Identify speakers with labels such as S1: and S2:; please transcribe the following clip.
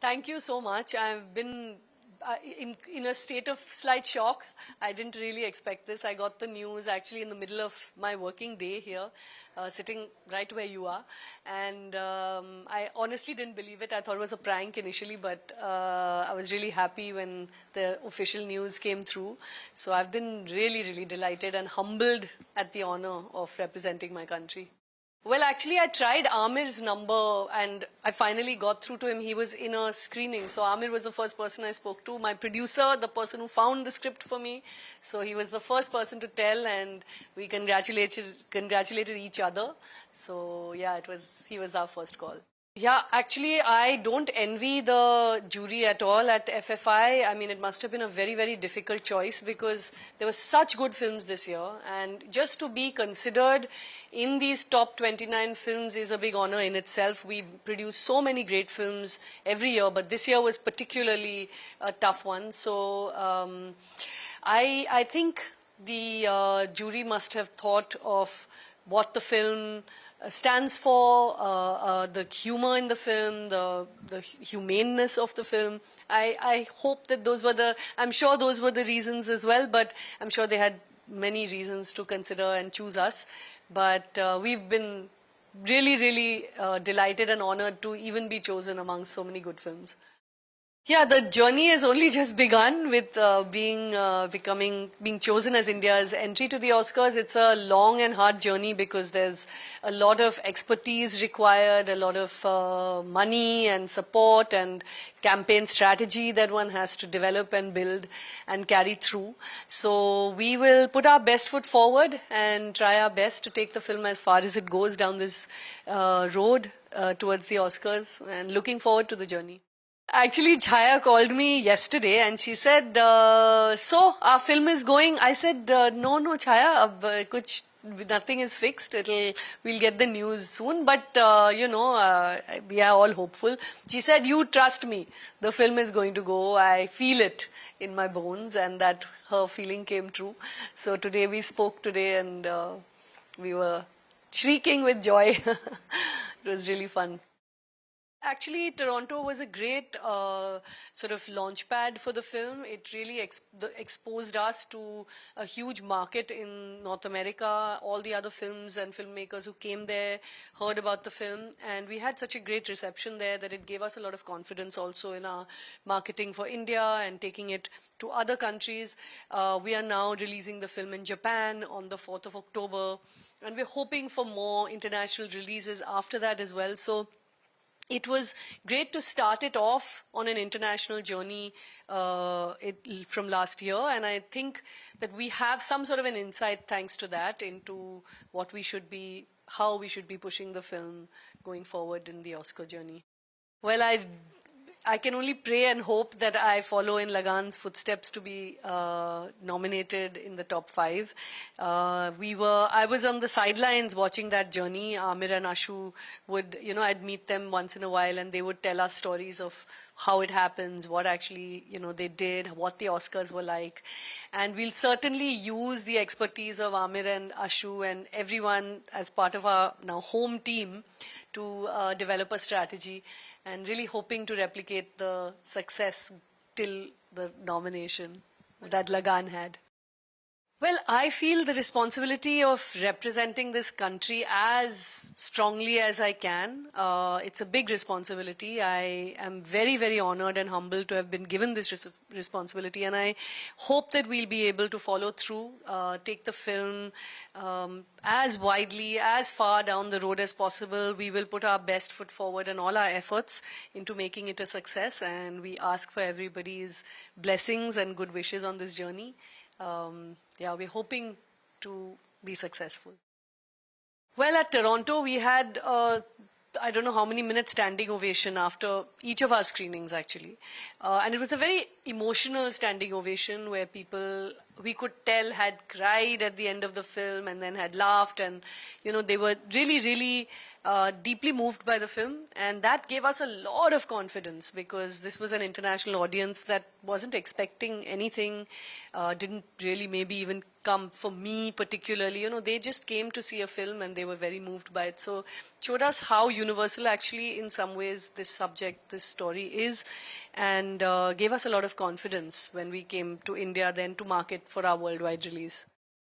S1: Thank you so much. I've been in a state of slight shock. I didn't really expect this. I got the news actually in the middle of my working day here, sitting right where you are. And I honestly didn't believe it. I thought it was a prank initially, but I was really happy when the official news came through. So I've been really, really delighted and humbled at the honor of representing my country. Well, actually, I tried Aamir's number and I finally got through to him. He was in a screening. So Aamir was the first person I spoke to. My producer, the person who found the script for me. So he was the first person to tell and we congratulated each other. So yeah, he was our first call. Yeah, actually, I don't envy the jury at all at FFI. I mean, it must have been a very, very difficult choice because there were such good films this year. And just to be considered in these top 29 films is a big honor in itself. We produce so many great films every year, but this year was particularly a tough one. So I think the jury must have thought of what the film stands for, the humor in the film, the humaneness of the film. I hope that I'm sure those were the reasons as well, but I'm sure they had many reasons to consider and choose us. But we've been really, really delighted and honored to even be chosen amongst so many good films. Yeah, the journey has only just begun with being chosen as India's entry to the Oscars. It's a long and hard journey because there's a lot of expertise required, a lot of money and support and campaign strategy that one has to develop and build and carry through. So we will put our best foot forward and try our best to take the film as far as it goes down this road towards the Oscars, and looking forward to the journey. Actually, Chaya called me yesterday and she said, so our film is going. I said, no, Chaya, nothing is fixed. We'll get the news soon. But, we are all hopeful. She said, you trust me. The film is going to go. I feel it in my bones, and that her feeling came true. So today we spoke and we were shrieking with joy. It was really fun. Actually, Toronto was a great sort of launch pad for the film. It really exposed us to a huge market in North America. All the other films and filmmakers who came there heard about the film. And we had such a great reception there that it gave us a lot of confidence also in our marketing for India and taking it to other countries. We are now releasing the film in Japan on the 4th of October. And we're hoping for more international releases after that as well. So it was great to start it off on an international journey from last year, and I think that we have some sort of an insight thanks to that into how we should be pushing the film going forward in the Oscar journey. Well, I can only pray and hope that I follow in Lagan's footsteps to be nominated in the top 5. I was on the sidelines watching that journey. Aamir and Ashu I'd meet them once in a while and they would tell us stories of how it happens, what actually, they did, what the Oscars were like. And we'll certainly use the expertise of Aamir and Ashu and everyone as part of our now home team to develop a strategy, and really hoping to replicate the success till the nomination that Lagan had. Well, I feel the responsibility of representing this country as strongly as I can. It's a big responsibility. I am very, very honored and humbled to have been given this responsibility, and I hope that we'll be able to follow through, take the film as widely, as far down the road as possible. We will put our best foot forward and all our efforts into making it a success, and we ask for everybody's blessings and good wishes on this journey. We're hoping to be successful. Well, at Toronto, we had, I don't know how many minutes standing ovation after each of our screenings, actually. And it was a very emotional standing ovation where people, we could tell, had cried at the end of the film and then had laughed. And, they were really, really deeply moved by the film, and that gave us a lot of confidence because this was an international audience that wasn't expecting anything, didn't really maybe even come for me particularly. You know, they just came to see a film and they were very moved by it. So showed us how universal actually in some ways this subject, this story is, and gave us a lot of confidence when we came to India then to market for our worldwide release.